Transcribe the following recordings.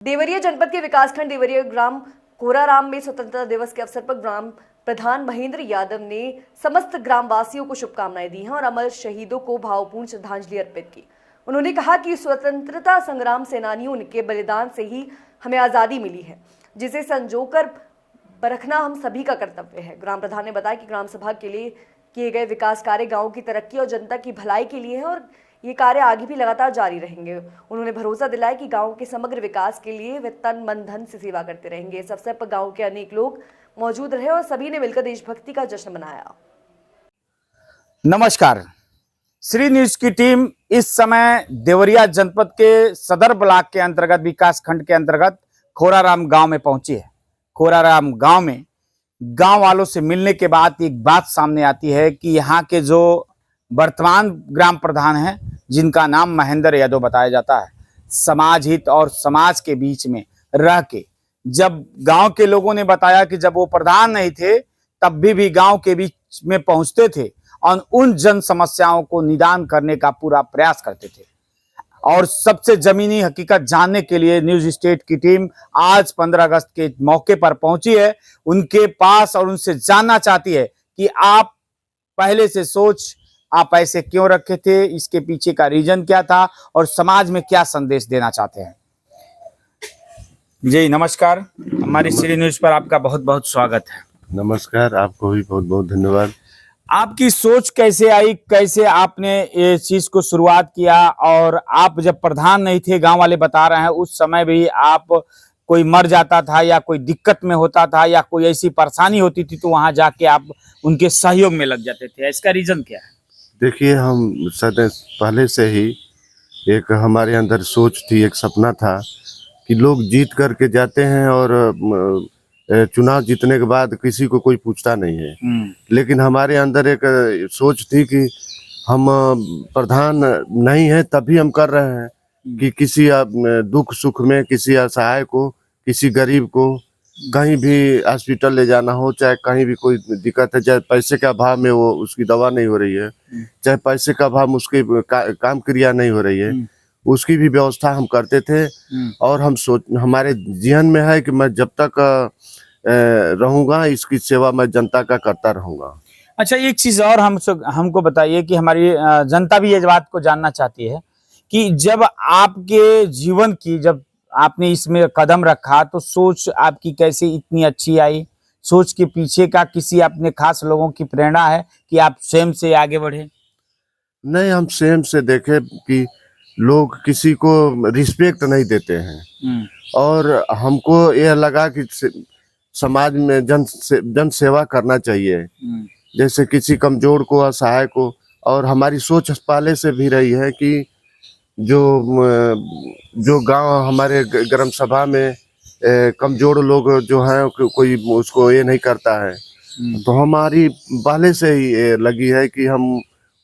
देवरिया जनपद के विकासखंड देवरिया ग्राम कोराराम में स्वतंत्रता दिवस के अवसर पर ग्राम प्रधान महेंद्र यादव ने समस्त ग्रामवासियों को शुभकामनाएं दी हैं और अमर शहीदों को भावपूर्ण श्रद्धांजलि अर्पित की। उन्होंने कहा कि स्वतंत्रता संग्राम सेनानियों के बलिदान से ही हमें आज़ादी मिली है, जिसे संजोकर रखना हम सभी का कर्तव्य है। ग्राम प्रधान ने बताया कि ग्राम सभा के लिए किए गए विकास कार्य गाँव की तरक्की और जनता की भलाई के लिए है और ये कार्य आगे भी लगातार जारी रहेंगे। उन्होंने भरोसा दिलाया कि गांव के समग्र विकास के लिए वे तन मन धन से सेवा करते रहेंगे। इस अवसर पर गांव के अनेक लोग मौजूद रहे और सभी ने मिलकर देशभक्ति का जश्न मनाया। नमस्कार, श्री न्यूज की टीम इस समय देवरिया जनपद के सदर ब्लॉक के अंतर्गत विकास खंड के अंतर्गत खोराराम गांव में पहुंची है। खोराराम गांव में गांव वालों से मिलने के बाद एक बात सामने आती है कि यहाँ के जो वर्तमान ग्राम प्रधान हैं, जिनका नाम महेंद्र यादव बताया जाता है, समाज हित और समाज के बीच में रह के जब गांव के लोगों ने बताया कि जब वो प्रधान नहीं थे तब भी गांव के बीच में पहुंचते थे और उन जन समस्याओं को निदान करने का पूरा प्रयास करते थे। और सबसे जमीनी हकीकत जानने के लिए न्यूज स्टेट की टीम आज 15 अगस्त के मौके पर पहुंची है उनके पास और उनसे जानना चाहती है कि आप पहले से सोच आप ऐसे क्यों रखे थे, इसके पीछे का रीजन क्या था और समाज में क्या संदेश देना चाहते हैं। जी नमस्कार, हमारी श्री न्यूज पर आपका बहुत बहुत स्वागत है। नमस्कार, आपको भी बहुत बहुत धन्यवाद। आपकी सोच कैसे आई, कैसे आपने ये चीज को शुरुआत किया? और आप जब प्रधान नहीं थे, गांव वाले बता रहे हैं उस समय भी आप कोई मर जाता था या कोई दिक्कत में होता था या कोई ऐसी परेशानी होती थी तो वहां जाके आप उनके सहयोग में लग जाते थे, इसका रीजन क्या है? देखिए, हम पहले से ही एक हमारे अंदर सोच थी, एक सपना था कि लोग जीत करके जाते हैं और चुनाव जीतने के बाद किसी को कोई पूछता नहीं है। लेकिन हमारे अंदर एक सोच थी कि हम प्रधान नहीं है तभी हम कर रहे हैं कि किसी दुख सुख में किसी असहाय को, किसी गरीब को कहीं भी हॉस्पिटल ले जाना हो, चाहे कहीं भी कोई दिक्कत है, चाहे पैसे का अभाव में वो उसकी दवा नहीं हो रही है, चाहे पैसे का अभाव में उसकी काम क्रिया नहीं हो रही है, उसकी भी व्यवस्था हम करते थे। और हमारे जीवन में है कि मैं जब तक रहूंगा इसकी सेवा मैं जनता का करता रहूंगा। अच्छा, एक चीज और हमको बताइए कि हमारी जनता भी इस बात को जानना चाहती है कि जब आपके जीवन की जब आपने इसमें कदम रखा तो सोच आपकी कैसे इतनी अच्छी आई? सोच के पीछे का किसी अपने खास लोगों की प्रेरणा है कि आप स्वयं से आगे बढ़े? नहीं, हम स्वयं से देखे कि लोग किसी को रिस्पेक्ट नहीं देते हैं और हमको यह लगा कि समाज में जन सेवा करना चाहिए, जैसे किसी कमजोर को, असहाय को। और हमारी सोच पहले से भी रही है कि जो गांव हमारे ग्राम सभा में कमजोर लोग जो हैं कोई उसको ये नहीं करता है, तो हमारी पहले से ही लगी है कि हम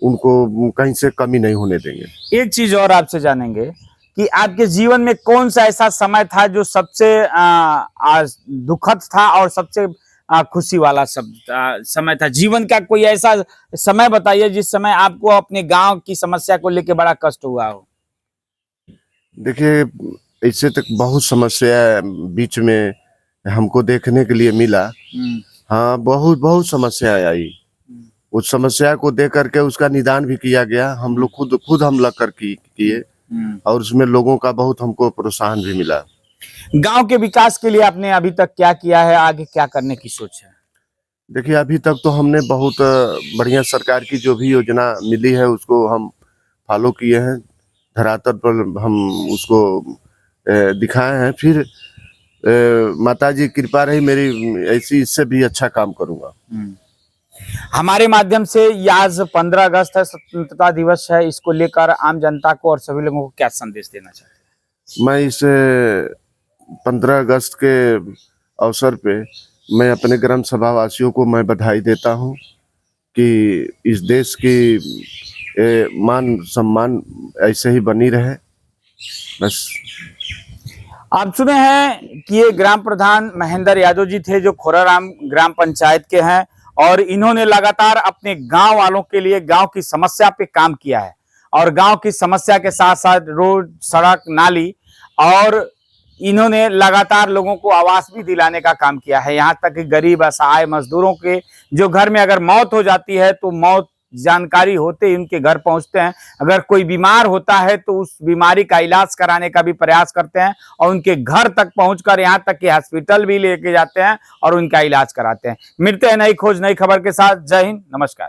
उनको कहीं से कमी नहीं होने देंगे। एक चीज और आपसे जानेंगे कि आपके जीवन में कौन सा ऐसा समय था जो सबसे दुखद था और सबसे खुशी वाला समय था? जीवन का कोई ऐसा समय बताइए जिस समय आपको अपने गांव की समस्या को लेकर बड़ा कष्ट हुआ हो। देखिए, इससे तक बहुत समस्या बीच में हमको देखने के लिए मिला। हाँ, बहुत बहुत समस्या आई। उस समस्या को देख करके उसका निदान भी किया गया। हम लोग खुद हम लग कर किए और उसमें लोगों का बहुत हमको प्रोत्साहन भी मिला। गांव के विकास के लिए आपने अभी तक क्या किया है, आगे क्या करने की सोच है? देखिए, अभी तक तो हमने बहुत बढ़िया सरकार की जो भी योजना मिली है उसको हम फॉलो किए हैं, धरातल पर हम उसको दिखाए हैं। फिर माताजी कृपा रही मेरी, ऐसी इससे भी अच्छा काम करूंगा। हमारे माध्यम से आज 15 अगस्त है, स्वतंत्रता दिवस है, इसको लेकर आम जनता को और सभी लोगों को क्या संदेश देना चाहते हैं? मैं इस 15 अगस्त के अवसर पे मैं अपने ग्राम सभा वासियों को मैं बधाई देता हूं कि इस देश की मान सम्मान ऐसे ही बनी रहे। बस। आप सुने हैं कि ये ग्राम प्रधान महेंद्र यादव जी थे जो खोराराम ग्राम पंचायत के हैं और इन्होंने लगातार अपने गांव वालों के लिए गांव की समस्या पे काम किया है और गांव की समस्या के साथ साथ रोड, सड़क, नाली और इन्होंने लगातार लोगों को आवास भी दिलाने का काम किया है। यहाँ तक कि गरीब असहाय मजदूरों के जो घर में अगर मौत हो जाती है तो मौत जानकारी होते ही उनके घर पहुंचते हैं। अगर कोई बीमार होता है तो उस बीमारी का इलाज कराने का भी प्रयास करते हैं और उनके घर तक पहुंचकर यहाँ तक कि हॉस्पिटल भी लेके जाते हैं और उनका इलाज कराते हैं। मिलते हैं नई खोज नई खबर के साथ। जय हिंद, नमस्कार।